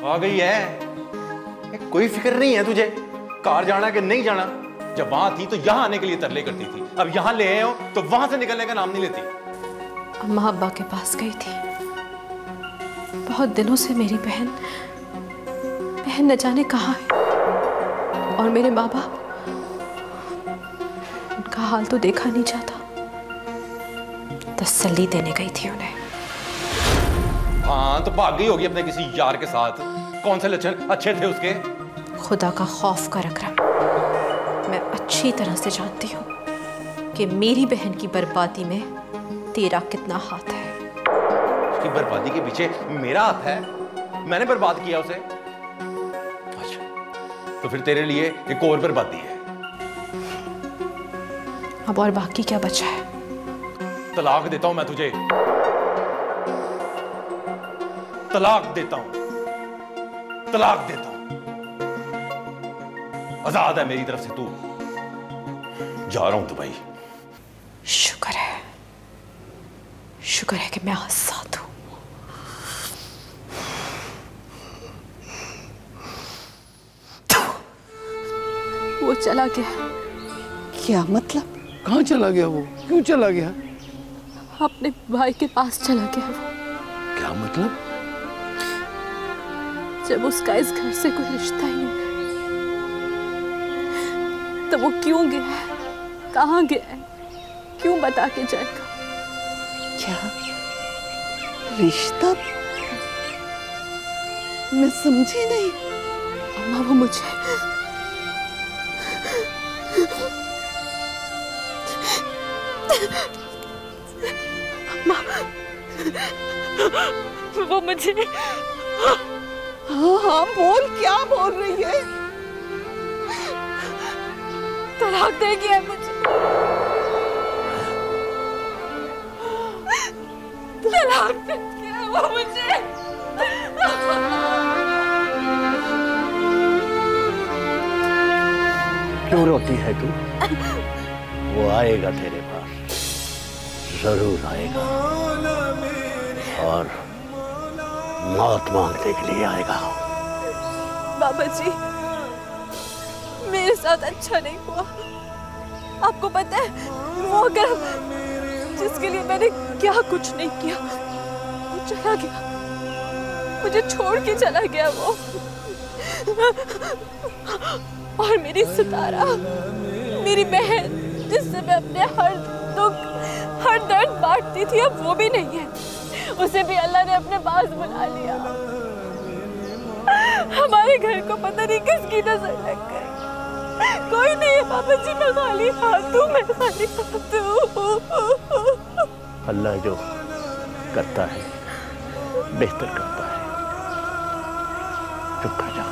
आ गई है, कोई फिक्र नहीं है तुझे कार जाना कि नहीं जाना। जब वहां थी तो यहां आने के लिए तरले करती थी, अब यहां ले आए हो तो वहां से निकलने का नाम नहीं लेती। अम्मा अब्बा के पास गई थी। बहुत दिनों से मेरी बहन न जाने कहाँ है, और मेरे माँ बाप, उनका हाल तो देखा नहीं जाता। तसल्ली देने गई थी उन्हें। हाँ तो भाग गई होगी अपने किसी यार के साथ। कौन से लक्षण अच्छे थे उसके? खुदा का खौफ कर अकरम, मैं अच्छी तरह से जानती हूँ कि मेरी बहन की बर्बादी में तेरा कितना हाथ है। उसकी बर्बादी के पीछे मेरा हाथ है? मैंने बर्बाद किया उसे? अच्छा, तो फिर तेरे लिए एक और बर्बादी है। अब और बाकी क्या बचा है? तलाक देता हूं मैं तुझे, तलाक देता हूं, तलाक देता हूं। आजाद है मेरी तरफ से तू। जा रहा हूं दुबई। शुक्र है कि मैं आजाद हूं। वो चला गया। क्या मतलब? कहाँ चला गया वो? क्यों चला गया? अपने भाई के पास चला गया वो। क्या मतलब? जब उसका इस घर से कोई रिश्ता ही नहीं है तो वो क्यों गया है, कहाँ गया है, क्यों बता के जाएगा? क्या रिश्ता? मैं समझी नहीं। अम्मा वो मुझे अम्मा वो मुझे हाँ बोल, क्या बोल रही है? तलाक देगी है मुझे, तलाक देगी है वो मुझे। क्यों रोती है तू? वो आएगा तेरे पास, जरूर आएगा, और मौत मांगने के लिए आएगा। बाबा जी, मेरे साथ अच्छा नहीं हुआ। आपको पता है वो अगर जिसके लिए मैंने क्या कुछ नहीं किया, वो चला गया, मुझे छोड़ के चला गया वो। और मेरी सितारा, मेरी बहन, जिससे मैं अपने हर दुख, हर दर्द बांटती थी, अब वो भी नहीं है। उसे भी अल्लाह ने अपने पास बुला लिया। हमारे घर को पता नहीं किसकी नजर लग गई। कोई नहीं है पापा जी, मैं खाली हाथ हूँ, मैं खाली हाथ हूँ। अल्लाह जो करता है बेहतर करता है। चुप कर जा।